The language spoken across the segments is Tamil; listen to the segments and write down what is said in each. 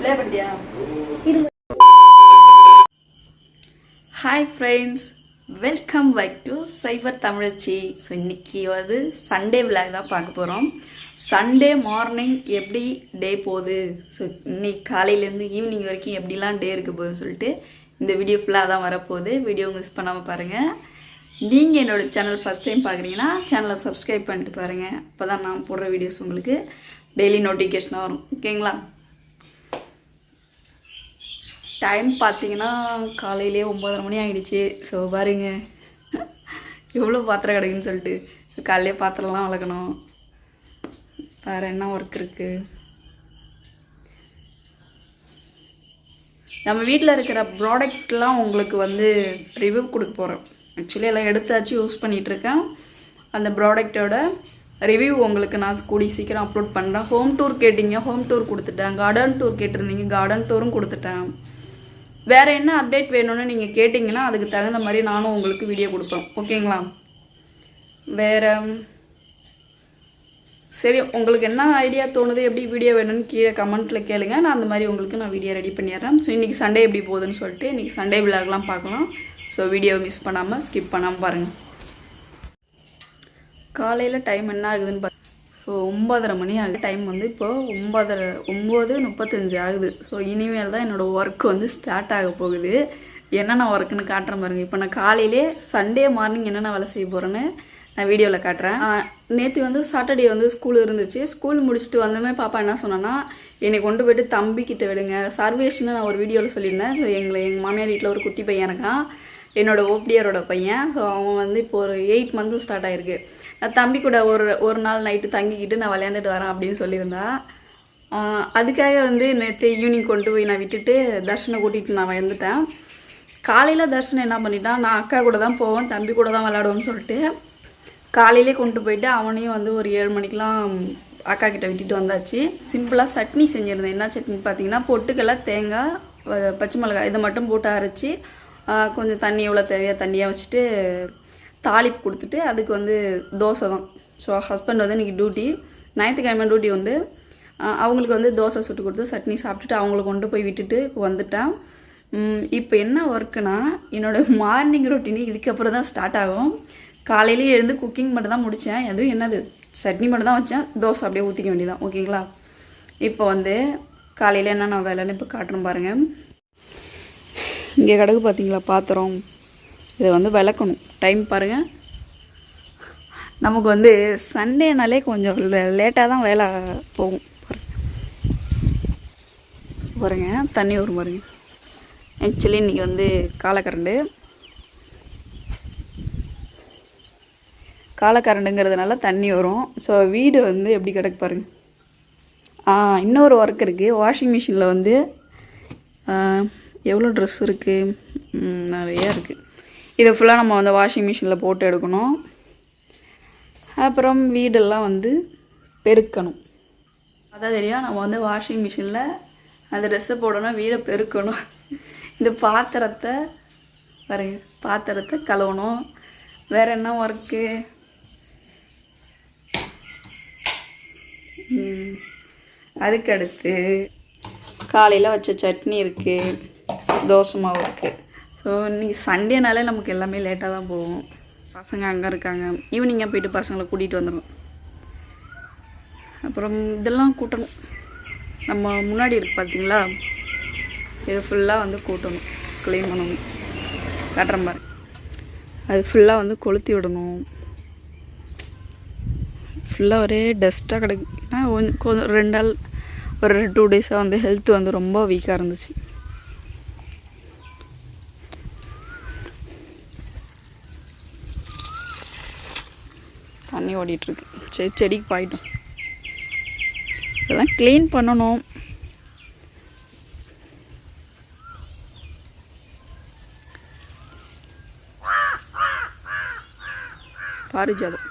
ப்ளே பண்ணியா? Hi friends, welcome back to cyber Tamizhachi. So இன்றைக்கி வந்து சண்டே விளாக் தான் பார்க்க போகிறோம். சண்டே மார்னிங் எப்படி டே போகுது, ஸோ இன்னைக்கு காலையிலேருந்து ஈவினிங் வரைக்கும் எப்படிலாம் டே இருக்க போகுதுன்னு சொல்லிட்டு இந்த வீடியோ ஃபுல்லாக தான் வரப்போகுது. வீடியோ மிஸ் பண்ணாமல் பாருங்கள். நீங்கள் என்னோடய சேனல் ஃபஸ்ட் டைம் பார்க்குறீங்கன்னா சேனலை சப்ஸ்கிரைப் பண்ணிட்டு பாருங்கள். அப்போ தான் நான் போடுற வீடியோஸ் உங்களுக்கு டெய்லி நோட்டிஃபிகேஷனாக வரும். ஓகேங்களா? டைம் பார்த்தீங்கன்னா காலையிலே 9:30 மணி ஆகிடுச்சு. ஸோ பாருங்க எவ்வளோ பாத்திரம் கிடைக்குன்னு சொல்லிட்டு. ஸோ காலையிலே பாத்திரம்லாம் வளர்க்கணும். வேறு என்ன ஒர்க் இருக்குது? நம்ம வீட்டில் இருக்கிற ப்ராடக்ட்லாம் உங்களுக்கு வந்து ரிவ்யூ கொடுக்க போகிறோம். ஆக்சுவலி எல்லாம் எடுத்தாச்சு, யூஸ் பண்ணிகிட்ருக்கேன். அந்த ப்ராடக்டோட ரிவ்யூ உங்களுக்கு நான் கூடி சீக்கிரம் அப்லோட் பண்ணுறேன். ஹோம் டூர் கேட்டிங்க, ஹோம் டூர் கொடுத்துட்டேன். கார்டன் டூர் கேட்டிருந்தீங்க, கார்டன் டூரும் கொடுத்துட்டேன். வேறு என்ன அப்டேட் வேணும்னு நீங்கள் கேட்டிங்கன்னா அதுக்கு தகுந்த மாதிரி நானும் உங்களுக்கு வீடியோ கொடுப்பேன். ஓகேங்களா? வேறு சரி, உங்களுக்கு என்ன ஐடியா தோணுது, எப்படி வீடியோ வேணும்னு கீழே கமெண்ட்டில் கேளுங்க. நான் அந்த மாதிரி உங்களுக்கு நான் வீடியோ ரெடி பண்ணிடுறேன். ஸோ இன்றைக்கி சண்டே எப்படி போகுதுன்னு சொல்லிட்டு இன்றைக்கி சண்டே விளாக்லாம் பார்க்கலாம். ஸோ வீடியோவை மிஸ் பண்ணாமல் ஸ்கிப் பண்ணாமல் பாருங்கள். காலையில் டைம் என்ன ஆகுதுன்னு ஸோ 9:30 மணி ஆகுது. டைம் வந்து இப்போது 9:35 ஆகுது. ஸோ இனிமேல் தான் என்னோடய ஒர்க் வந்து ஸ்டார்ட் ஆக போகுது. என்னென்ன ஒர்க்குன்னு காட்டுறேன் பாருங்கள். இப்போ நான் காலையிலே சண்டே மார்னிங் என்னென்ன வேலை செய்ய போகிறேன்னு நான் வீடியோவில் காட்டுறேன். நேற்று வந்து சாட்டர்டே வந்து ஸ்கூல் இருந்துச்சு. ஸ்கூல் முடிச்சுட்டு வந்தமே பாப்பா என்ன சொன்னான்னா, என்னை கொண்டு போய்ட்டு தம்பிக்கிட்ட விடுங்க. சர்வேஷ்னு நான் ஒரு வீடியோவில் சொல்லியிருந்தேன். ஸோ எங்கள் மாமியார் வீட்டில் ஒரு குட்டி பையன் இருக்கான், என்னோடய ஓப்டியரோட பையன். ஸோ அவன் வந்து இப்போ ஒரு 8 மந்த்து ஸ்டார்ட் ஆகிருக்கு. நான் தம்பி கூட ஒரு நாள் நைட்டு தங்கிக்கிட்டு நான் விளையாண்டுட்டு வரேன் அப்படின்னு சொல்லியிருந்தா. அதுக்காக வந்து நேற்று ஈவினிங் கொண்டு போய் நான் விட்டுட்டு தர்ஷனை கூட்டிகிட்டு நான் வந்துட்டேன். காலையில் தர்ஷனை என்ன பண்ணிட்டான், நான் அக்கா கூட தான் போவேன், தம்பி கூட தான் விளையாடுவோம்னு சொல்லிட்டு காலையிலே கொண்டு போயிட்டு அவனையும் வந்து ஒரு 7 மணிக்கெலாம் அக்கா கிட்ட விட்டுட்டு வந்தாச்சு. சிம்பிளாக சட்னி செஞ்சுருந்தேன். என்ன சட்னி பார்த்தீங்கன்னா, பொட்டுக்கடலை, தேங்காய், பச்சை மிளகாய் இதை மட்டும் போட்டு அரைச்சி கொஞ்சம் தண்ணி எவ்வளோ தேவையாக தண்ணியாக வச்சுட்டு தாளிப்பு கொடுத்துட்டு அதுக்கு வந்து தோசை தான். ஸோ ஹஸ்பண்ட் வந்து இன்றைக்கி டியூட்டி, ஞாயிற்றுக்கிழமை டியூட்டி வந்து அவங்களுக்கு வந்து தோசை சுட்டு கொடுத்து சட்னி சாப்பிட்டுட்டு அவங்கள கொண்டு போய் விட்டுட்டு இப்போ வந்துட்டேன். இப்போ என்ன ஒர்க்குனா, என்னோடய மார்னிங் ரொட்டீனு இதுக்கப்புறம் தான் ஸ்டார்ட் ஆகும். காலையிலேயே எழுந்து குக்கிங் மட்டும் தான் முடித்தேன். எதுவும் என்னது சட்னி மட்டும் தான் வச்சேன், தோசை அப்படியே ஊற்றிக்க வேண்டியதான். ஓகேங்களா? இப்போ வந்து காலையில் என்ன நான் வேலைன்னு இப்போ காட்டுறேன் பாருங்கள். இங்கே கிடக்கு பார்த்தீங்களா பாத்திரம், இதை வந்து விளக்கணும். டைம் பாருங்கள். நமக்கு வந்து சண்டேனாலே கொஞ்சம் லேட்டாக தான் வேலை போகும். பாருங்க தண்ணி வரும் பாருங்க. ஆக்சுவலி இன்றைக்கி வந்து காலக்கரண்டுங்கிறதுனால தண்ணி வரும். ஸோ வீடு வந்து எப்படி கிடக்கு பாருங்கள். இன்னொரு ஒர்க் இருக்குது. வாஷிங் மிஷினில் வந்து எவ்வளோ ட்ரெஸ் இருக்குது, நிறையா இருக்குது. இதை ஃபுல்லாக நம்ம வந்து வாஷிங் மிஷினில் போட்டு எடுக்கணும். அப்புறம் வீடெல்லாம் வந்து பெருக்கணும். அதான் தெரியும், நம்ம வந்து வாஷிங் மிஷினில் அந்த ட்ரெஸ்ஸை போடணும், வீடை பெருக்கணும். இந்த பாத்திரத்தை கழுவணும். வேறு என்ன ஒர்க்கு? அதுக்கடுத்து காலையில் வச்ச சட்னி இருக்குது, தோசை மாவு இருக்குது. ஸோ இன்றைக்கி சண்டேனாலே நமக்கு எல்லாமே லேட்டாக தான் போகும். பசங்க அங்கே இருக்காங்க, ஈவினிங்காக போய்ட்டு பசங்களை கூட்டிகிட்டு வந்துடும். அப்புறம் இதெல்லாம் கூட்டணும். நம்ம முன்னாடி இருக்குது பார்த்தீங்களா, இது ஃபுல்லாக வந்து கூட்டணும், க்ளீன் பண்ணணும். காட்டுற மாதிரி அது ஃபுல்லாக வந்து கொளுத்தி விடணும். ஃபுல்லாக ஒரே டஸ்ட்டாக கிடக்கு. ஏன்னா கொஞ்சம் 2 நாள் ஒரு 2 டேஸாக வந்து ஹெல்த் வந்து ரொம்ப வீக்காக இருந்துச்சு. தண்ணி ஓடிட்டுருக்கு. சரி, செடிக்கு பாயிட்டோம். இதெல்லாம் க்ளீன் பண்ணணும். பாரிஜாதம்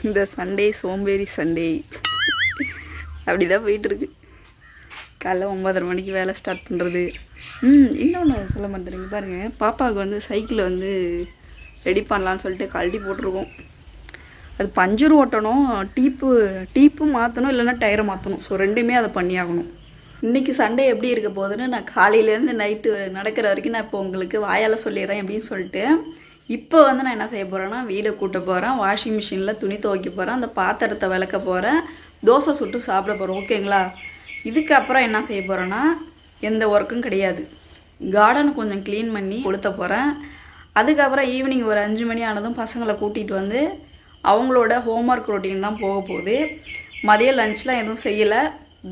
இந்த சண்டே சோம்பேறி சண்டே அப்படி தான் போயிட்டுருக்கு. காலைல 9:30 மணிக்கு வேலை ஸ்டார்ட் பண்ணுறது. இன்னொன்று சொல்ல மாட்டேறீங்க பாருங்கள். பாப்பாவுக்கு வந்து சைக்கிள் வந்து ரெடி பண்ணலான்னு சொல்லிட்டு கழட்டி போட்டிருக்கோம். அது பஞ்சர் ஓட்டணும், டீப்பு மாற்றணும், இல்லைன்னா டயரை மாற்றணும். ஸோ ரெண்டுமே அதை பண்ணியாகணும். இன்றைக்கி சண்டே எப்படி இருக்க போகுதுன்னு நான் காலையிலேருந்து நைட்டு நடக்கிற வரைக்கும் நான் இப்போ உங்களுக்கு வாயால் சொல்லிடுறேன் அப்படின்னு சொல்லிட்டு. இப்போ வந்து நான் என்ன செய்ய போகிறேன்னா, வீடை கூட்ட போகிறேன், வாஷிங் மிஷினில் துணி துவைக்க போகிறேன், அந்த பாத்திரத்தை விளக்க போகிறேன், தோசை சுட்டு சாப்பிட போகிறோம். ஓகேங்களா? இதுக்கப்புறம் என்ன செய்ய போகிறேன்னா, எந்த ஒர்க்கும் கிடையாது. கார்டனை கொஞ்சம் க்ளீன் பண்ணி கொளுத்த போகிறேன். அதுக்கப்புறம் ஈவினிங் ஒரு 5 மணி ஆனதும் பசங்களை கூட்டிகிட்டு வந்து அவங்களோட ஹோம்ஒர்க் ரொட்டீன் தான் போக போகுது. மதியம் லஞ்ச்லாம் எதுவும் செய்யலை,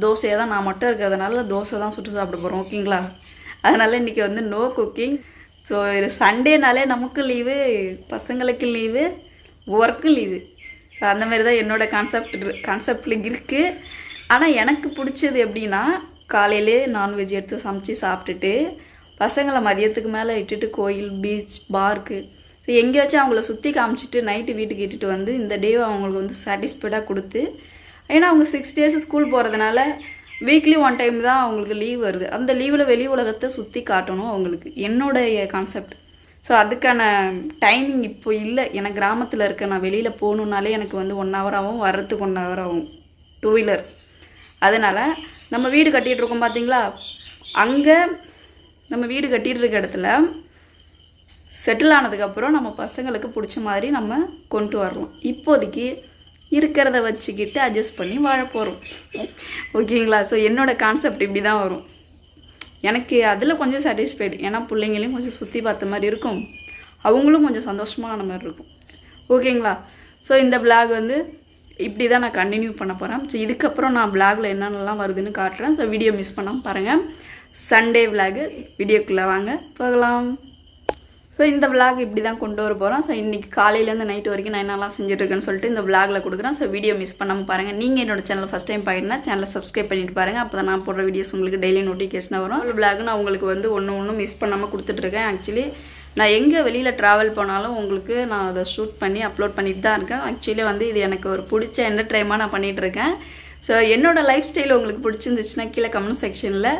தோசையாக தான் நான் மட்டும் இருக்கிறதுனால தோசை தான் சுட்டு சாப்பிட போகிறோம். ஓகேங்களா? அதனால் இன்றைக்கி வந்து நோ குக்கிங். ஸோ இது சண்டேனாலே நமக்கு லீவு, பசங்களுக்கு லீவு, ஒர்க்கு லீவு. ஸோ அந்தமாரி தான் என்னோடய கான்செப்டில் இருக்குது. ஆனால் எனக்கு பிடிச்சது எப்படின்னா, காலையிலே நான்வெஜ் எடுத்து சமைச்சு சாப்பிட்டுட்டு பசங்களை மதியத்துக்கு மேலே இட்டுட்டு கோயில், பீச், பார்க்கு, ஸோ எங்கேயாச்சும் அவங்கள சுற்றி காமிச்சிட்டு நைட்டு வீட்டுக்கு இட்டுட்டு வந்து இந்த டேவை அவங்களுக்கு வந்து சாட்டிஸ்ஃபைடாக கொடுத்து, ஏன்னா அவங்க 6 days ஸ்கூல் போகிறதுனால வீக்லி 1 time தான் அவங்களுக்கு லீவ் வருது. அந்த லீவில் வெளி உலகத்தை சுற்றி காட்டணும் அவங்களுக்கு, என்னோடைய கான்செப்ட். ஸோ அதுக்கான டைமிங் இப்போ இல்லை. எனக்கு கிராமத்தில் இருக்க, நான் வெளியில் போகணுன்னாலே எனக்கு வந்து 1 hour ஆகும், வர்றதுக்கு 1 hour ஆகும் 2 wheeler. அதனால் நம்ம வீடு கட்டிகிட்டு இருக்கோம் பார்த்தீங்களா, அங்கே நம்ம வீடு கட்டிகிட்டு இருக்க இடத்துல செட்டில் ஆனதுக்கப்புறம் நம்ம பசங்களுக்கு பிடிச்ச மாதிரி நம்ம கொண்டு வரலாம். இப்போதைக்கு இருக்கிறத வச்சுக்கிட்டு அட்ஜஸ்ட் பண்ணி வாழ போகிறோம். ஓகேங்களா? ஸோ என்னோடய கான்செப்ட் இப்படி தான் வரும். எனக்கு அதில் கொஞ்சம் சாட்டிஸ்ஃபைடு. ஏன்னா பிள்ளைங்களையும் கொஞ்சம் சுற்றி பார்த்த மாதிரி இருக்கும், அவங்களும் கொஞ்சம் சந்தோஷமான மாதிரி இருக்கும். ஓகேங்களா? ஸோ இந்த விளாக் வந்து இப்படி தான் நான் கண்டினியூ பண்ண போகிறேன். ஸோ இதுக்கப்புறம் நான் விளாகில் என்னென்னலாம் வருதுன்னு காட்டுறேன். ஸோ வீடியோ மிஸ் பண்ணாமல் பாருங்கள். சண்டே விளாகு வீடியோக்குள்ளே வாங்க போகலாம். ஸோ இந்த விளாக் இப்படி தான் கொண்டு வர போகிறோம். ஸோ இன்றைக்கி காலையிலேருந்து நைட்டு வரைக்கும் நான் என்னெல்லாம் செஞ்சுட்ருக்கேன்னு சொல்லிட்டு இந்த விளாகில் கொடுக்குறேன். ஸோ வீடியோ மிஸ் பண்ணாமல் பாருங்கள். நீங்கள் என்னோட சேனல் ஃபஸ்ட் டைம் பார்க்குறீங்கன்னா சேனலை சப்ஸ்கிரைப் பண்ணிட்டு பாருங்கள். அப்போ தான் நான் போடுற வீடியோஸ் உங்களுக்கு டெய்லி நோட்டிஃபிகேஷனாக வரும். ஒரு விளாக் நான் உங்களுக்கு வந்து ஒன்று மிஸ் பண்ணாமல் கொடுத்துட்ருக்கேன். ஆக்சுவலி நான் எங்கே வெளியில் ட்ராவல் போனாலும் உங்களுக்கு நான் அதை ஷூட் பண்ணி அப்லோட் பண்ணிட்டு தான் இருக்கேன். ஆக்சுவலி வந்து இது எனக்கு ஒரு பிடிச்ச என்டர்டைமாக நான் பண்ணிகிட்ருக்கேன். ஸோ என்னோடய லைஃப் ஸ்டைல் உங்களுக்கு பிடிச்சிருந்துச்சுன்னா கீழே கமெண்ட் செக்ஷனில்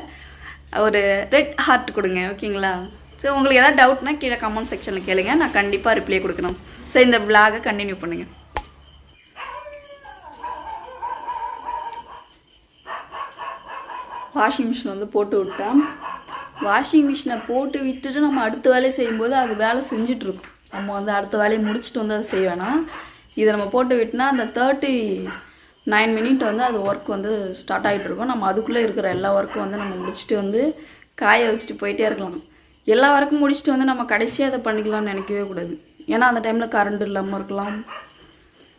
ஒரு ரெட் ஹார்ட் கொடுங்க. ஓகேங்களா? ஸோ உங்களுக்கு எதாவது டவுட்னா கீழே கமெண்ட் செக்ஷனில் கேளுங்க, நான் கண்டிப்பாக ரிப்ளை கொடுக்கணும். ஸோ இந்த விளாகை கண்டினியூ பண்ணுங்கள். வாஷிங் மிஷின் வந்து போட்டு விட்டேன். வாஷிங் மிஷினை போட்டு விட்டுட்டு நம்ம அடுத்த வேலையை செய்யும்போது அது வேலை செஞ்சிட்ருக்கும். நம்ம வந்து அடுத்த வேலையை முடிச்சுட்டு வந்து அதை செய்ய வேணாம். இதை நம்ம போட்டு விட்டுனா அந்த 39 minutes வந்து அது ஒர்க் வந்து ஸ்டார்ட் ஆகிட்டு இருக்கும். நம்ம அதுக்குள்ளே இருக்கிற எல்லா ஒர்க்கும் வந்து நம்ம முடிச்சுட்டு வந்து காய வச்சுட்டு போயிட்டே இருக்கலாம். எல்லா ஒர்க்கும் முடிச்சுட்டு வந்து நம்ம கடைசியாக அதை பண்ணிக்கலாம்னு நினைக்கவே கூடாது. ஏன்னா அந்த டைமில் கரண்ட் இல்லாமல் இருக்கலாம்.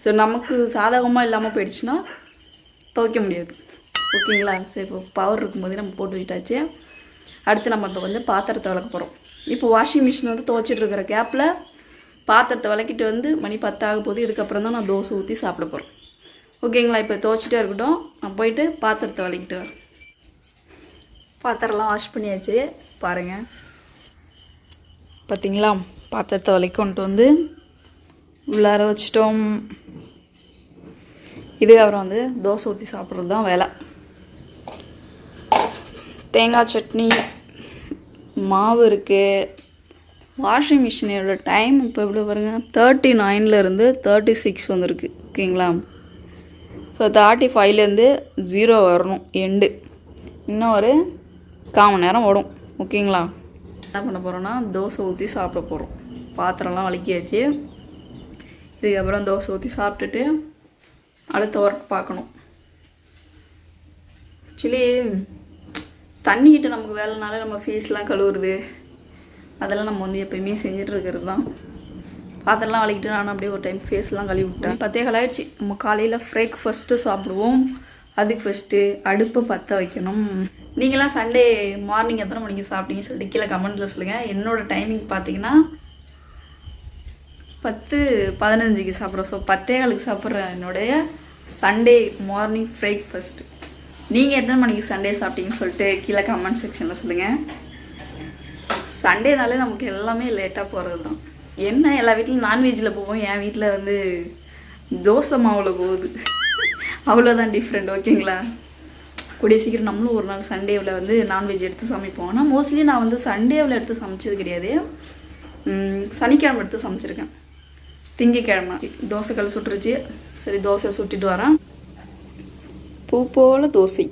ஸோ நமக்கு சாதகமாக இல்லாமல் போயிடுச்சுன்னா துவைக்க முடியாது. ஓகேங்களா? ஸோ இப்போ பவர் இருக்கும்போதே நம்ம போட்டு விட்டாச்சு. அடுத்து நம்ம இப்போ வந்து பாத்திரத்தை விளக்க போகிறோம். இப்போ வாஷிங் மிஷின் வந்து துவைச்சிட்டு இருக்கிற கேப்பில் பாத்திரத்தை விளக்கிட்டு வந்து மணி 10 ஆக போகுது. இதுக்கப்புறம் தான் நான் தோசை ஊற்றி சாப்பிட போகிறேன். ஓகேங்களா? இப்போ துவைச்சிட்டே இருக்கட்டும், நான் போயிட்டு பாத்திரத்தை விளக்கிட்டு வரேன். பாத்திரம்லாம் வாஷ் பண்ணியாச்சு பாருங்கள். பார்த்திங்களா? பாத்திரத்தை விளக்கி கொண்டு வந்து உள்ளார வச்சிட்டோம். இதுக்கப்புறம் வந்து தோசை ஊற்றி சாப்பிட்றது தான் வேலை. தேங்காய் சட்னி மாவு இருக்குது. வாஷிங் மிஷினோட டைம் இப்போ எவ்வளோ பாருங்க, 39 36 வந்திருக்கு. ஓகேங்களா? ஸோ 35 0 வரணும் எண்டு. இன்னும் ஒரு 1/4 மணி நேரம் ஓடும். ஓகேங்களா? என்ன பண்ண போகிறோன்னா தோசை ஊற்றி சாப்பிட போகிறோம். பாத்திரம்லாம் வலிக்கியாச்சு. இதுக்கப்புறம் தோசை ஊற்றி சாப்பிட்டுட்டு அடுத்த ஒர்க் பார்க்கணும். ஆக்சுவலி தண்ணிக்கிட்ட நமக்கு வேலைனால நம்ம ஃபேஸ்லாம் கழுவுறது அதெல்லாம் நம்ம வந்து எப்போயுமே செஞ்சிட்ருக்கிறது தான். பாத்திரம்லாம் வலிக்கிட்டு நான் அப்படியே ஒரு டைம் ஃபேஸ்லாம் கழுவி விட்டேன். 10 ஆயிடுச்சு. நம்ம காலையில் பிரேக்ஃபாஸ்ட்டு சாப்பிடுவோம். அதுக்கு ஃபஸ்ட்டு அடுப்பை பற்ற வைக்கணும். நீங்களாம் சண்டே மார்னிங் எத்தனை மணிக்கு சாப்பிட்டீங்கன்னு சொல்லிட்டு கீழே கமெண்ட்டில் சொல்லுங்கள். என்னோடய டைமிங் பார்த்தீங்கன்னா 10:15 சாப்பிட்றோம். ஸோ 10:15 சாப்பிட்ற என்னுடைய சண்டே மார்னிங் பிரேக்ஃபாஸ்ட். நீங்கள் எத்தனை மணிக்கு சண்டே சாப்பிட்டீங்கன்னு சொல்லிட்டு கீழே கமெண்ட் செக்ஷனில் சொல்லுங்கள். சண்டேனாலே நமக்கு எல்லாமே லேட்டாக போகிறது தான். என்ன எல்லா வீட்டிலும் நான்வெஜ்ஜில் போவோம், என் வீட்டில் வந்து தோசை மாவில் போகுது. அவ்வளோதான் டிஃப்ரெண்ட். ஓகேங்களா? கூடிய சீக்கிரம் நம்மளும் ஒரு நாள் சண்டேவில் வந்து நான்வெஜ் எடுத்து சமைப்போம். ஆனால் மோஸ்ட்லி நான் வந்து சண்டேவில் எடுத்து சமைச்சது கிடையாது. சனிக்கிழமை எடுத்து சமைச்சிருக்கேன். திங்கக்கிழமை தோசைக்கல் சுட்டுருச்சு. சரி தோசை சுட்டிட்டு வரேன். பூ போல் தோசை.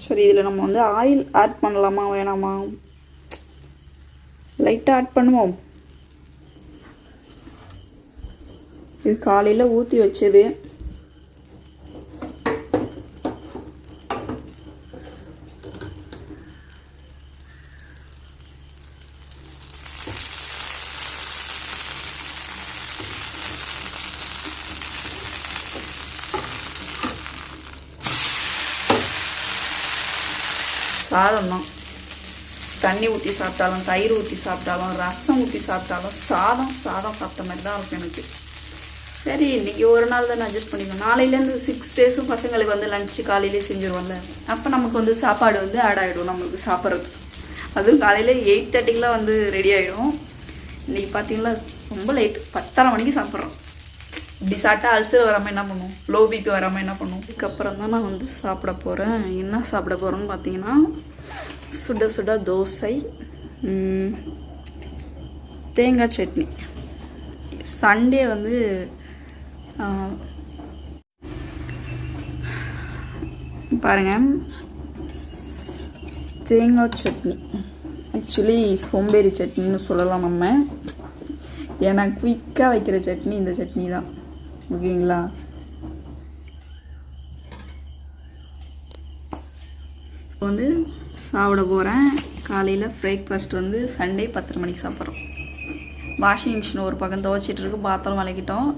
சரி இதில் நம்ம வந்து ஆயில் ஆட் பண்ணலாமா வேணாமா? லைட்டாக ஆட் பண்ணுவோம். இது காலையில் ஊற்றி வச்சது. சாதம் தான். தண்ணி ஊற்றி சாப்பிட்டாலும், தயிர் ஊற்றி சாப்பிட்டாலும், ரசம் ஊற்றி சாப்பிட்டாலும் சாதம் சாப்பிட்ட மாதிரி தான் இருக்கும் எனக்கு. சரி இன்றைக்கி ஒரு நாள் தான் அட்ஜஸ்ட் பண்ணிக்கணும். நாளையிலேருந்து 6 டேஸும் பசங்களுக்கு வந்து லஞ்சு காலையிலே செஞ்சுருவோம்ல. அப்போ நமக்கு வந்து சாப்பாடு வந்து ஆட் ஆகிடும் நம்மளுக்கு சாப்பிட்றது. அதுவும் காலையில் 8:30க்கெலாம் வந்து ரெடி ஆகிடும். இன்றைக்கி பார்த்தீங்களா ரொம்ப லேட், 10:30 மணிக்கு சாப்பிட்றோம். இப்படி சாப்பிட்டா அல்சர் வராமல் என்ன பண்ணும், லோ பிபி வராமல் என்ன பண்ணும். இதுக்கப்புறம் தான் நான் வந்து சாப்பிட போகிறேன். என்ன சாப்பிட போகிறேன்னு பார்த்தீங்கன்னா சுட சுட தோசை, தேங்காய் சட்னி. சண்டே வந்து பாருங்கள் தேங்காய் சட்னி. ஆக்சுவலி சோம்பேறி சட்னின்னு சொல்லலாம் நம்ம. ஏன்னா குயிக்காக வைக்கிற சட்னி இந்த சட்னி தான். ஓகேங்களா? இப்போ வந்து சாப்பிட போகிறேன். காலையில் பிரேக்ஃபாஸ்ட் வந்து சண்டே 10:30 மணிக்கு சாப்பிட்றோம். வாஷிங் மிஷின் ஒரு பக்கம் துவைச்சிட்ருக்கு, பாத்திரம் விளக்கிட்டோம்,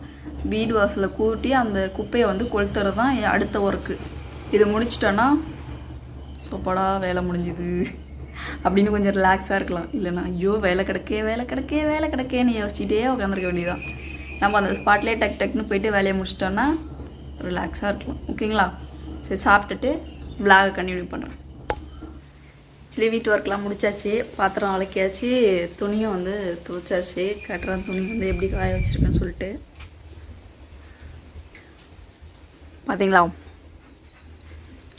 வீடு வாசலில் கூட்டி அந்த குப்பையை வந்து கொளுத்துறது தான் அடுத்த ஒர்க்கு. இது முடிச்சிட்டோன்னா சோப்பாடா வேலை முடிஞ்சுது அப்படின்னு கொஞ்சம் ரிலாக்ஸாக இருக்கலாம். இல்லைன்னா ஐயோ வேலை கிடக்கேன்னு யோசிச்சுட்டே உட்காந்துருக்க வேண்டியதான். நம்ம அந்த ஸ்பாட்லேயே டக்குன்னு போயிட்டு வேலையை முடிச்சிட்டோன்னா ரிலாக்ஸாக இருக்கலாம். ஓகேங்களா? சரி சாப்பிட்டுட்டு விளாகை கண்டினியூ பண்ணுறேன். ஆக்சுவலி வீட்டு ஒர்க்லாம் முடிச்சாச்சு, பாத்திரம் விளக்கியாச்சு, துணியும் வந்து துவைச்சாச்சு. கட்டுற துணி வந்து எப்படி காய வச்சுருக்கேன்னு சொல்லிட்டு பார்த்தீங்களா?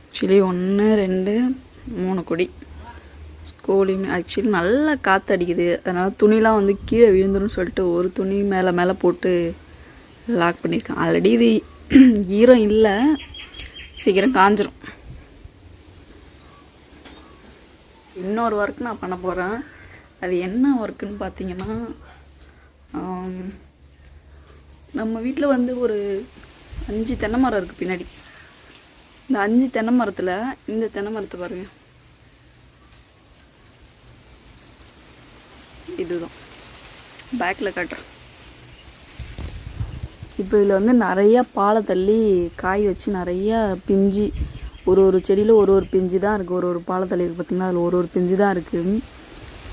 ஆக்சுவலி 1 2 3 கொடி ஸ்கூலையுமே ஆக்சுவலி நல்லா காற்று அடிக்குது. அதனால் துணிலாம் வந்து கீழே விழுந்துடும் சொல்லிட்டு ஒரு துணி மேலே போட்டு லாக் பண்ணியிருக்கேன். ஆல்ரெடி இது ஈரம் இல்லை, சீக்கிரம் காஞ்சிரும். இன்னொரு ஒர்க் நான் பண்ண போகிறேன். அது என்ன ஒர்க்குன்னு பார்த்தீங்கன்னா, நம்ம வீட்டில் வந்து ஒரு 5 தென்னை மரம் இருக்குது பின்னாடி. இந்த 5 தென்னை மரத்தில் இந்த தென்னை மரத்தை பாருங்கள், இதுதான் பேக்கில் காட்டுறேன். இப்போ இதில் வந்து நிறையா பாலை தள்ளி காய் வச்சு நிறையா பிஞ்சு, ஒரு செடியில் ஒரு பிஞ்சு தான் இருக்குது. ஒரு பாலை தள்ளி இருக்குது பார்த்திங்கன்னா, அதில் ஒரு பிஞ்சு தான் இருக்குது.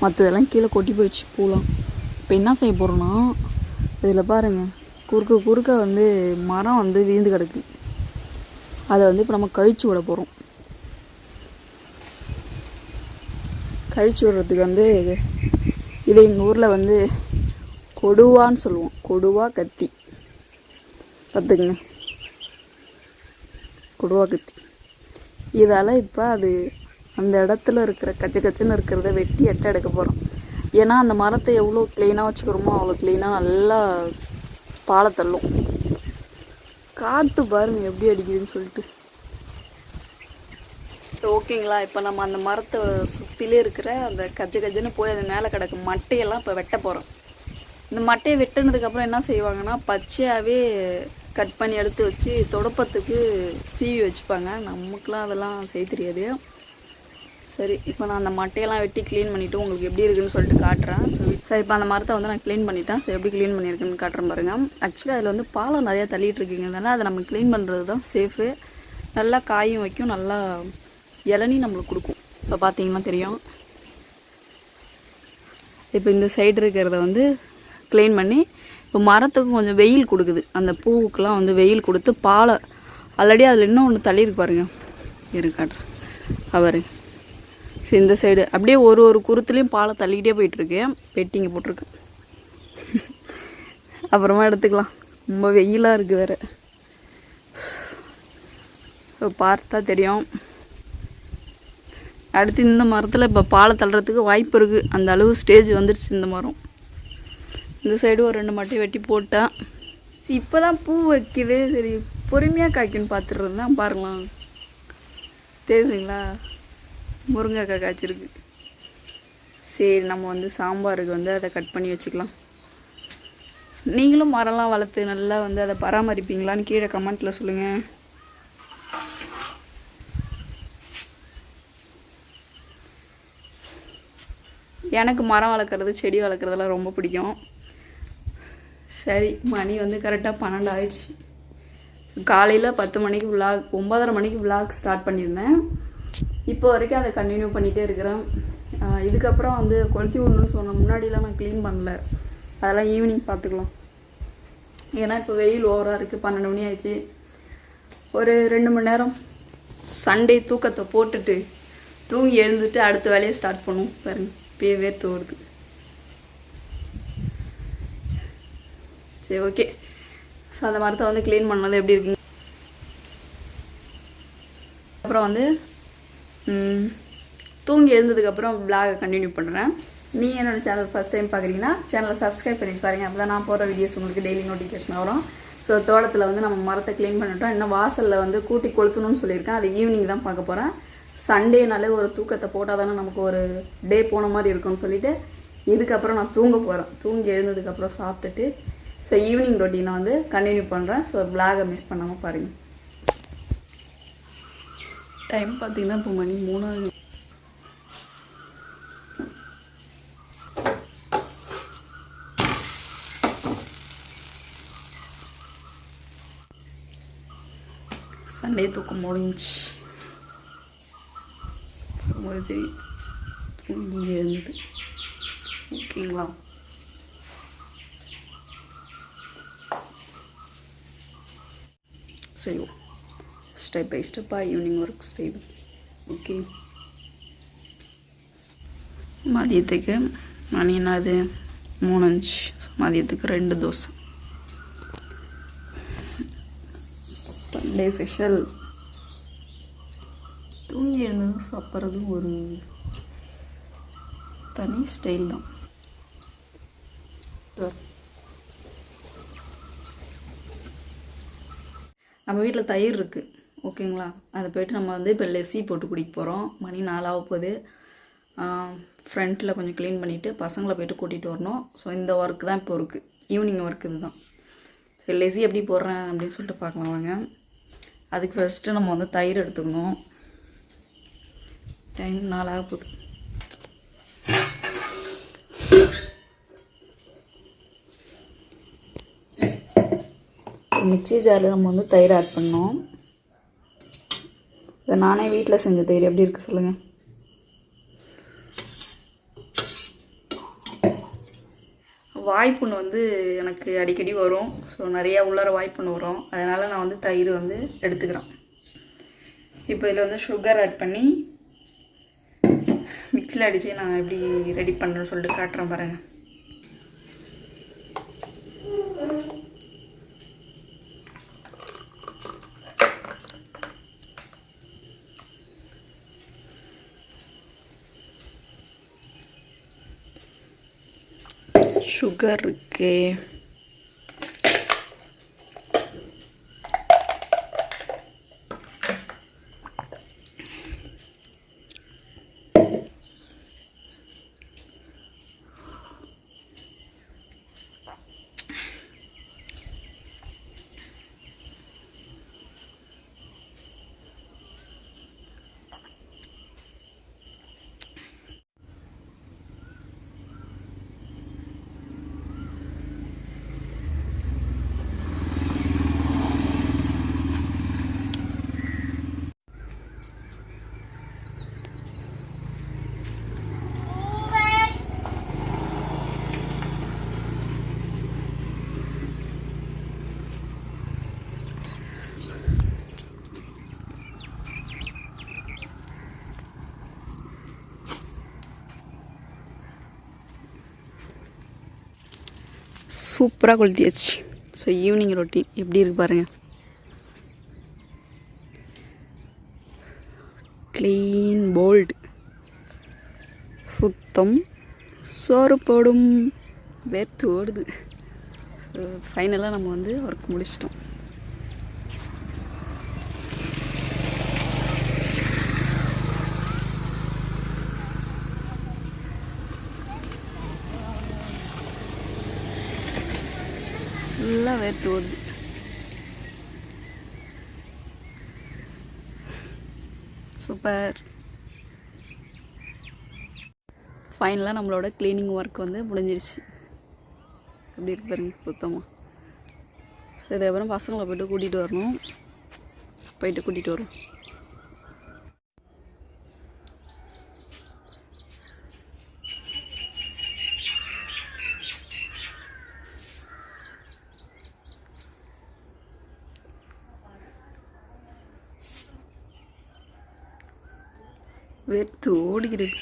மற்றதெல்லாம் கீழே கொட்டி போயிடுச்சு பூலாம். இப்போ என்ன செய்ய போகிறோன்னா, இதில் பாருங்கள் குறுக்க வந்து மரம் வந்து வீழ்ந்து கிடக்கு. அதை வந்து இப்போ நம்ம கழிச்சு விட போகிறோம். கழிச்சு விடுறதுக்கு வந்து இது எங்கள் ஊரில் வந்து கொடுவான்னு சொல்லுவோம். கொடுவா கத்தி பார்த்துக்குங்க, கொடுவா கத்தி. இதால் இப்போ அது அந்த இடத்துல இருக்கிற கச்சன்னு இருக்கிறத வெட்டி எட்டை எடுக்க போகிறோம். ஏன்னா அந்த மரத்தை எவ்வளோ க்ளீனாக வச்சுக்கிறோமோ அவ்வளோ க்ளீனாக நல்லா பாலை தள்ளும். காற்று பாருங்கள் எப்படி அடிக்குதுன்னு சொல்லிட்டு. ஓகேங்களா? இப்போ நம்ம அந்த மரத்தை சுற்றிலே இருக்கிற அந்த கஜன்னு போய் அது மேலே கிடக்கு மட்டையெல்லாம் இப்போ வெட்ட போகிறோம். இந்த மட்டையை வெட்டினதுக்கப்புறம் என்ன செய்வாங்கன்னா, பச்சையாகவே கட் பண்ணி எடுத்து வச்சு துடப்பத்துக்கு சீவி வச்சுப்பாங்க. நமக்குலாம் அதெல்லாம் செய்ய தெரியாது. சரி இப்போ நான் அந்த மட்டையெல்லாம் வெட்டி க்ளீன் பண்ணிவிட்டு உங்களுக்கு எப்படி இருக்குதுன்னு சொல்லிட்டு காட்டுறேன். சரி இப்போ அந்த மரத்தை வந்து நான் க்ளீன் பண்ணிட்டேன். சரி எப்படி க்ளீன் பண்ணியிருக்குன்னு காட்டுறேன் பாருங்கள். ஆக்சுவலி அதில் வந்து பாலம் நிறையா தள்ளிட்டு இருக்குங்கிறதுனால அதை நம்ம க்ளீன் பண்ணுறது தான் சேஃபு. நல்லா காயும் வைக்கும், நல்லா இளநீ நம்மளுக்கு கொடுக்கும். இப்போ பார்த்தீங்கன்னா தெரியும். இப்போ இந்த சைடு இருக்கிறத வந்து க்ளீன் பண்ணி, இப்போ மரத்துக்கு கொஞ்சம் வெயில் கொடுக்குது. அந்த பூவுக்கெலாம் வந்து வெயில் கொடுத்து பாலை ஆல்ரெடி அதில் இன்னும் ஒன்று தள்ளியிருக்கு பாருங்கள், காட்டுறேன் அவர். சரி இந்த சைடு அப்படியே ஒரு குருத்துலேயும் பாலை தள்ளிக்கிட்டே போயிட்டுருக்கு. பெட்டிங்க போட்டிருக்கு. அப்புறமா எடுத்துக்கலாம், ரொம்ப வெயிலாக இருக்குது வேறு. பார்த்தா தெரியும். அடுத்து இந்த மரத்தில் இப்போ பாலை தள்ளுறதுக்கு வாய்ப்பு இருக்குது. அந்த அளவு ஸ்டேஜ் வந்துடுச்சு இந்த மரம். இந்த சைடு ஒரு 2 மட்டை வெட்டி போட்டேன். இப்போ தான் பூ வைக்கிது. சரி பொறுமையாக காய்க்குன்னு பார்த்துட்டு இருந்தேன். பாருங்களாம் தெரியுதுங்களா, முருங்கைக்காய் காய்ச்சிருக்கு. சரி நம்ம வந்து சாம்பாருக்கு வந்து அதை கட் பண்ணி வச்சுக்கலாம். நீங்களும் மரம்லாம் வளர்த்து நல்லா வந்து அதை பராமரிப்பீங்களான்னு கீழே கமெண்ட்டில் சொல்லுங்கள். எனக்கு மரம் வளர்க்குறது செடி வளர்க்குறதெல்லாம் ரொம்ப பிடிக்கும். சரி மணி வந்து கரெக்டாக 12 ஆயிடுச்சு. காலையில் 10 மணிக்கு விளாக் 9:30 மணிக்கு விளாக் ஸ்டார்ட் பண்ணியிருந்தேன். இப்போ வரைக்கும் அதை கண்டினியூ பண்ணிகிட்டே இருக்கிறேன். இதுக்கப்புறம் வந்து கொளுத்தி விடணுன்னு சொன்னேன். முன்னாடிலாம் நான் க்ளீன் பண்ணல, அதெல்லாம் ஈவினிங் பார்த்துக்கலாம். ஏன்னா இப்போ வெயில் ஓவராக இருக்குது. 12 மணி ஆயிடுச்சு. ஒரு 2 மணி நேரம் சண்டே தூக்கத்தை போட்டுட்டு தூங்கி எழுந்துட்டு அடுத்த வேலையை ஸ்டார்ட் பண்ணுவோம். பாருங்க இப்பயே வேர்த்து வருது. சரி ஓகே. ஸோ அந்த மரத்தை வந்து க்ளீன் பண்ணது எப்படி இருக்குங்க. அப்புறம் வந்து தூங்கி எழுந்ததுக்கப்புறம் விளாகை கண்டினியூ பண்ணுறேன். நீங்கள் என்னோடய சேனல் ஃபஸ்ட் டைம் பார்க்குறீங்கன்னா சேனலை சப்ஸ்கிரைப் பண்ணிட்டு பாருங்கள். அப்போ தான் நான் போடுற வீடியோஸ் உங்களுக்கு டெய்லி நோட்டிஃபிகேஷன் வரும். ஸோ தோட்டத்தில் வந்து நம்ம மரத்தை க்ளீன் பண்ணிட்டோம். இன்னும் வாசலில் வந்து கூட்டி கொளுத்தணும்னு சொல்லியிருக்கேன். அது ஈவினிங் தான் பார்க்க போகிறேன். சண்டேனாலே ஒரு தூக்கத்தை போட்டால் தானே நமக்கு ஒரு டே போன மாதிரி இருக்கும்னு சொல்லிவிட்டு இதுக்கப்புறம் நான் தூங்க போகிறேன். தூங்கி எழுந்ததுக்கப்புறம் சாப்பிட்டுட்டு ஸோ ஈவினிங் ரொட்டீனை வந்து கண்டினியூ பண்ணுறேன். ஸோ விளாகை மிஸ் பண்ணாமல் பாருங்கள். டைம் பார்த்திங்கன்னா இப்போ மணி 3 ஆகுது. சண்டே தூக்கம் முடிஞ்சு தூங்கி எழுந்து ஓகேங்களா. சரி ஸ்டெப் பை ஸ்டெப்பாக ஈவினிங் ஒர்க் செய்வோம். ஓகே மதியத்துக்கு மணி என்னது 3:05. மதியத்துக்கு 2 தோசை. Sunday special. தூங்கி எழுந்தது சாப்பிட்றது ஒரு தனி ஸ்டைல் தான். நம்ம வீட்டில் தயிர் இருக்குது ஓகேங்களா. அதை போய்ட்டு நம்ம வந்து இப்போ லெஸ்ஸி போட்டு குடிக்க போகிறோம். மணி 4 ஆக போகுது. ஃப்ரண்ட்டில் கொஞ்சம் க்ளீன் பண்ணிவிட்டு பசங்களை போய்ட்டு கூட்டிகிட்டு வரணும். ஸோ இந்த ஒர்க் தான் இப்போ இருக்குது. ஈவினிங் ஒர்க் இது தான். ஸோ லெஸ்ஸி எப்படி போடுறேன் அப்படின்னு சொல்லிட்டு பார்க்கலாம் வாங்க. அதுக்கு ஃபஸ்ட்டு நம்ம வந்து தயிர் எடுத்துக்கணும். டைம் 4 ஆக போகுது. மிக்ஸி ஜாரில் நம்ம வந்து தயிர் ஆட் பண்ணோம். இதை நானே வீட்டில் செஞ்ச தயிர் எப்படி இருக்குது சொல்லுங்கள். வாய்ப்புண்ணு வந்து எனக்கு அடிக்கடி வரும். ஸோ நிறையா உள்ளார வாய்ப்புண்ணு வரும். அதனால் நான் வந்து தயிர் வந்து எடுத்துக்கிறேன். இப்போ இதில் வந்து சுகர் ஆட் பண்ணி மிக்ஸில் அடித்து நான் எப்படி ரெடி பண்ணுறேன்னு சொல்லிட்டு காட்டுறேன் பாருங்கள். சுகர் இருக்கு. சூப்பராக கொளுத்தியாச்சு. ஸோ ஈவினிங் ரொட்டீன் எப்படி இருக்கு பாருங்கள். க்ளீன் போல்டு சுத்தம் சோறு போடும் வேர்த்து ஓடுது. ஸோ ஃபைனலாக நம்ம வந்து ஒர்க் முடிச்சிட்டோம். ஃபுல்லாக வேர்த்து ஓடுது. சூப்பர். ஃபைனலாக நம்மளோட க்ளீனிங் ஒர்க் வந்து முடிஞ்சிருச்சு. எப்படி இருக்கு பாருங்க சுத்தமாக. ஸோ இதுக்கப்புறம் பசங்களை போய்ட்டு கூட்டிகிட்டு வரணும். போயிட்டு கூட்டிகிட்டு வரோம். வேர்த்து ஓடுகிறது.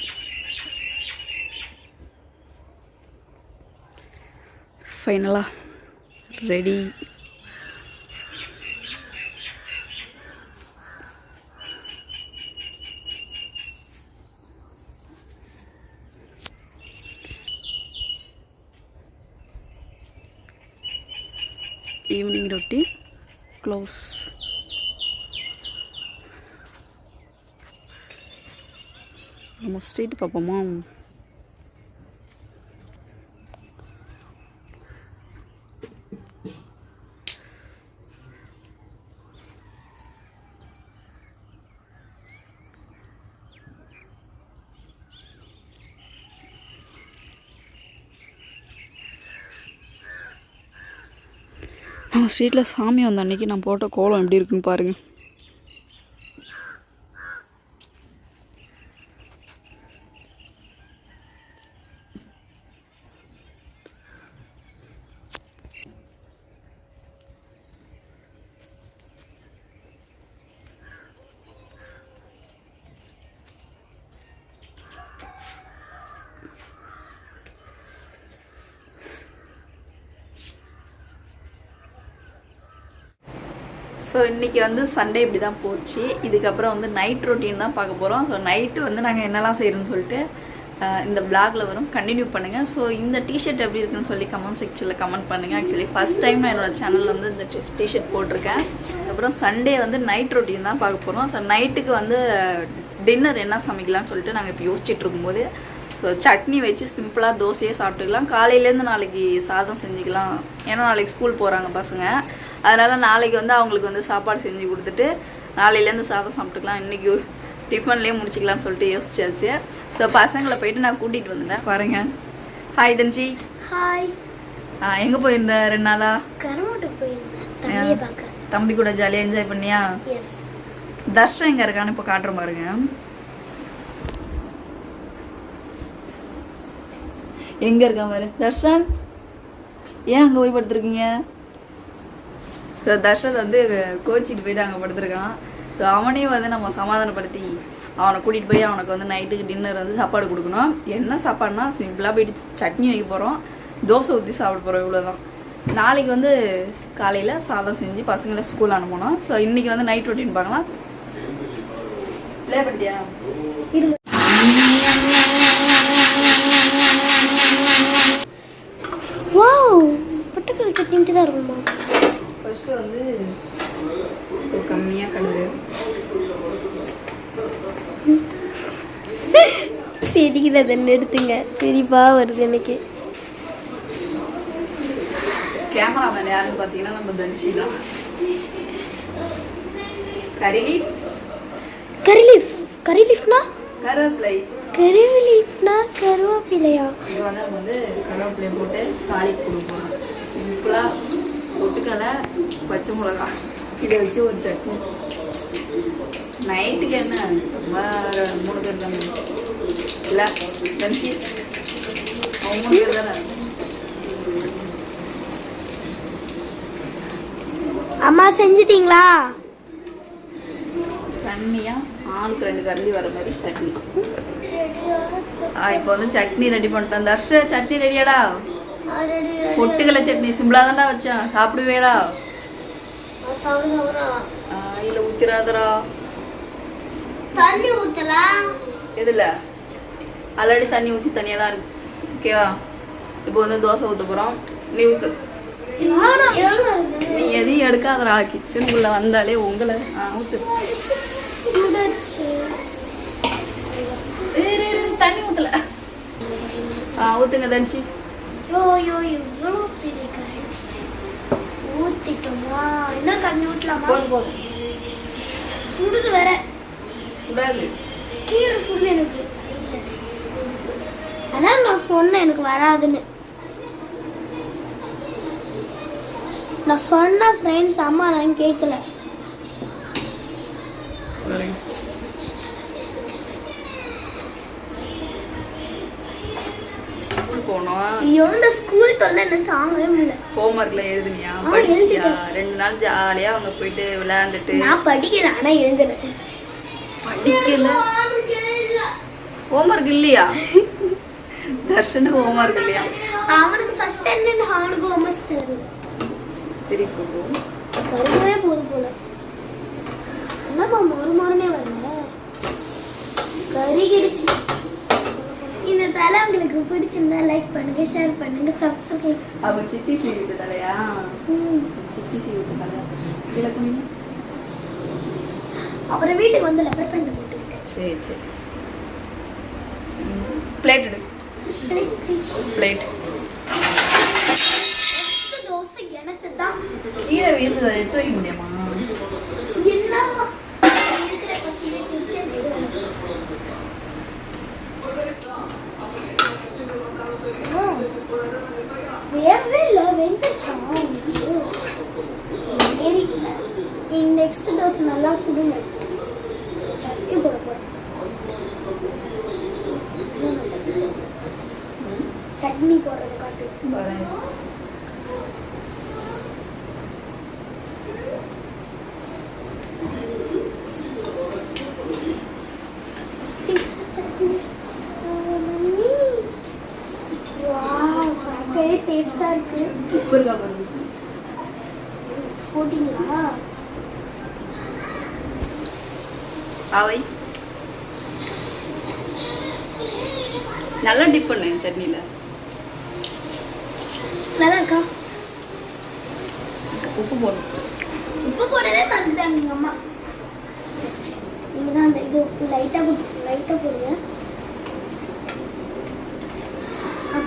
ஃபைனலாக ரெடி. Evening routine close. நம்ம ஸ்ட்ரீட் பார்ப்போமா? நம்ம ஸ்ட்ரீட்டில் சாமி வந்த அன்றைக்கி நான் போட்ட கோலம் எப்படி இருக்குன்னு பாருங்கள். ஸோ இன்றைக்கி வந்து சண்டே இப்படி தான் போச்சு. இதுக்கப்புறம் வந்து நைட் ரொட்டீன் தான் பார்க்க போகிறோம். ஸோ நைட்டு வந்து நாங்கள் என்னெல்லாம் செய்கிறோன்னு சொல்லிட்டு இந்த பிளாகில் வரும், கண்டினியூ பண்ணுங்கள். ஸோ இந்த டிஷர்ட் எப்படி இருக்குன்னு சொல்லி கமெண்ட் செக்ஷனில் கமெண்ட் பண்ணுங்கள். ஆக்சுவலி ஃபஸ்ட் டைம் நான் என்னோடய சேனலில் வந்து இந்த டிஷர்ட் போட்டிருக்கேன். அப்புறம் சண்டே வந்து நைட் ரொட்டீன் தான் பார்க்க போகிறோம். ஸோ நைட்டுக்கு வந்து டின்னர் என்ன சமைக்கலாம்னு சொல்லிட்டு நாங்கள் இப்போ யோசிச்சுட்டு இருக்கும்போது ஸோ சட்னி வச்சு சிம்பிளாக தோசையே சாப்பிட்டுக்கலாம். காலையிலேருந்து நாளைக்கு சாதம் செஞ்சுக்கலாம். ஏன்னா நாளைக்கு ஸ்கூல் போகிறாங்க பசங்க. அதனால் நாளைக்கு வந்து அவங்களுக்கு வந்து சாப்பாடு செஞ்சு கொடுத்துட்டு நாளையிலேருந்து சாதம் சாப்பிட்டுக்கலாம். இன்றைக்கி டிஃபன்லேயே முடிச்சிக்கலாம்னு சொல்லிட்டு யோசிச்சாச்சு. ஸோ பசங்களை போயிட்டு நான் கூட்டிகிட்டு வந்துட்டேன். பாருங்கள். ஹாய் தன்ஜி. ஹாய். எங்கே போயிருந்த 2 நாளா? கரமோட்டுக்கு போயிருந்தேன். தம்பி கூட ஜாலியாக என்ஜாய் பண்ணியா? எஸ். தர்ஷன் எங்கே இருக்கான்னு இப்போ காட்டுற பாருங்க. எங்கே இருக்கான் பாரு தர்ஷன். ஏன் அங்கே போய் படுத்துருக்கீங்க? ஸோ தர்ஷன் வந்து கோச்சிட்டு போயிட்டு அங்கே படுத்துருக்கான். ஸோ அவனையும் வந்து நம்ம சமாதானப்படுத்தி அவனை கூட்டிகிட்டு போய் அவனுக்கு வந்து நைட்டுக்கு டின்னர் வந்து சாப்பாடு கொடுக்கணும். என்ன சாப்பாடுனா சிம்பிளாக போயிட்டு சட்னி வைக்க போகிறோம், தோசை ஊற்றி சாப்பிட போகிறோம், இவ்வளோதான். நாளைக்கு வந்து காலையில் சாதம் செஞ்சு பசங்களை ஸ்கூல் அனுப்பணும். ஸோ இன்றைக்கி வந்து நைட் ரொட்டீன் பார்க்கலாம். ப்ளே பண்ணிட்டியா? வாவ், பொட்டுக்கல் சட்னி தான் இருக்குமா? ஃபஸ்ட்டு வந்து கம்மியாக கழுவு. தெரிகிறத எடுத்துங்க, சிரிப்பாக வருது எனக்கு. கேமராமேன் யாருன்னு பார்த்தீங்கன்னா நம்ம தன்ஷி தான். கரிலீஃப். கரிலீஃப் கரிலீஃப்னா கருவேப்பிலை. கருவேலீஃப்னா கருவேப்பிலையா? இது வந்து நம்ம வந்து கருவேப்பிலையை போட்டு தாளிப்பு கொடுப்போம். சிம்பிளாக பொட்டுக்கலை, பச்சை மிளகா இதை வச்சு ஒரு சட்னி. நைட்டுக்கு என்ன 3 பேர் தானே இல்லை தன்ஷி? அவங்க 3 பேர் தானே. அம்மா செஞ்சிட்டீங்களா? தண்ணியாக ஆளுக்கு 2 கரண்டி வர மாதிரி சட்னி. இப்போ வந்து சட்னி ரெடி பண்ணிட்டேன். தர்ஷ சட்னி ரெடியாடா? பொட்டுக்கலை சட்னி சிம்பிளாக தான்டா வச்சேன். சாப்பிடுவேடா? இல்லை ஊற்றிராதரா. தண்ணி ஊற்றலாம். எதில்? ஆல்ரெடி தண்ணி ஊற்றி தனியாக தான் இருக்கு. ஓகேவா? இப்போ வந்து தோசை ஊற்ற போகிறோம். நீ ஊற்று. நீ எதையும் எடுக்காதடா, கிச்சனுக்குள்ளே வந்தாலே உங்களை ஊற்று. தண்ணி ஊற்றல. ஊற்றுங்க தனிச்சு. ஊத்திட்டோமா? இன்னும் தண்ணி ஊற்றலாமா? போதும் போதும். சுடுது வேற. சுடாது. கீழே சுடு எனக்கு. அதான் நான் சொன்னேன் எனக்கு வராதுன்னு. நான் சொன்ன ஃப்ரெண்ட்ஸ் அம்மா நான் கேட்கல. போனோம். ஐயோ இந்த ஸ்கூல் தொல்லை என்ன தாங்கவே முடியல. ஹோம்ஒர்க்ல எழுதுனியா? படிச்சியா? 2 நாள் ஜாலியா அவங்க போயிட்டு விளையாண்டுட்டு. நான் படிக்கல, ஆனா எழுதுனேன். படிக்கல. ஹோம்ஒர்க் இல்லையா? தர்ஷனுக்கு ஹோம்ஒர்க் இல்லையா? அவனுக்கு ஃபர்ஸ்ட் ஸ்டாண்டர்ட், அவனுக்கு ஹோம்ஒர்க் தெரியல. சரி போகும். கருகவே போகுது போல. என்னப்பா மறுமறுனே வரல? கருகிடுச்சு. இந்த தலை உங்களுக்கு பிடிச்சிருந்தா லைக் பண்ணுங்க, ஷேர் பண்ணுங்க, சப்ஸ்கிரைப். அவ சித்தி சீவிட்டு தலையா? சித்தி சீவிட்டு தலையா? இல்ல குனிங்க. அப்புறம் வீட்டுக்கு வந்து லெப்பர் பண்ணி போட்டுக்கிட்டேன். சரி சரி. பிளேட் எடு. பிளேட். தோசை எனக்கு தான். கீழே வீட்டுல எடுத்து வைக்க முடியுமா? என்னவா இருக்கிற பசியில கிச்சன் வேகவே இல்லை, வெந்துச்சா? சரி, நெக்ஸ்ட் தோசை நல்லா சுடுங்க. சட்னி போட போகிறேன். சட்னி போடுறது காட்டு. டேஸ்டா இருக்கு. உப்பு இருக்கா பாருங்க. போட்டீங்களா? அவை நல்லா டிப் பண்ணு சட்னில. நல்லா இருக்கா? உப்பு போடணும். உப்பு போடவே மறந்துட்டாங்க எங்க அம்மா. நீங்க தான் அந்த இது லைட்டா போடுங்க.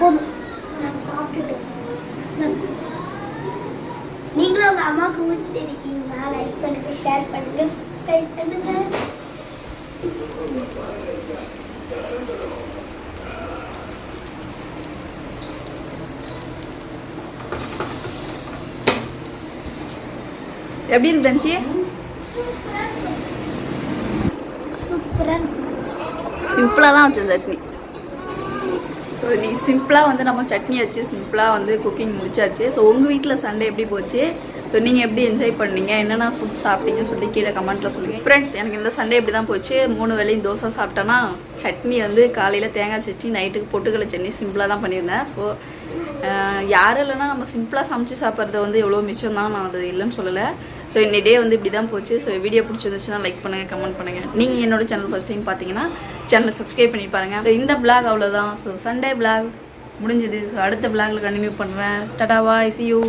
போதும், நாங்கள் சாப்பிட்டுட்டோம். நீங்களும் உங்க அம்மாவுக்கு ஊட்டி இருக்கீங்களா? லைக் பண்ணுங்க, ஷேர் பண்ணுங்க, சப்ஸ்கிரைப் பண்ணுங்க. எப்படி இருக்கு தஞ்சி? சூப்பரா. சிம்பிளாக தான் வச்சது சட்னி. ஸோ நீ சிம்பிளாக வந்து நம்ம சட்னி வச்சு சிம்பிளாக வந்து குக்கிங் முடிச்சாச்சு. ஸோ உங்கள் வீட்டில் சண்டே எப்படி போச்சு? ஸோ நீங்கள் எப்படி என்ஜாய் பண்ணீங்க, என்னென்ன ஃபுட் சாப்பிட்டீங்கன்னு சொல்லி கீழே கமெண்ட்டில் சொல்லுங்கள். ஃப்ரெண்ட்ஸ், எனக்கு இந்த சண்டே இப்படி தான் போச்சு. 3 வேளையும் தோசை சாப்பிட்டேன்னா, சட்னி வந்து காலையில் தேங்காய் சட்னி, நைட்டுக்கு பொட்டுக்கடலை சட்னி சிம்பிளாக தான் பண்ணியிருந்தேன். ஸோ யாரும் இல்லைன்னா நம்ம சிம்பிளாக சமைச்சு சாப்பிட்றது வந்து எவ்வளோ மிச்சம் தான், நான் அது இல்லைன்னு சொல்லலை. ஸோ இன்னி டே வந்து இப்படி தான் போச்சு. ஸோ வீடியோ பிடிச்சிருந்துச்சுன்னா லைக் பண்ணுங்கள், கமெண்ட் பண்ணுங்கள். நீங்கள் என்னோட சேனல் ஃபஸ்ட் டைம் பார்த்தீங்கன்னா சேனலை சப்ஸ்கிரைப் பண்ணி பாருங்கள். ஸோ இந்த விளாக் அவ்வளோதான். ஸோ சண்டே விளாக் முடிஞ்சது. ஸோ அடுத்த விளாகில் கண்டினியூ பண்ணுறேன். டாடா பாய், see you.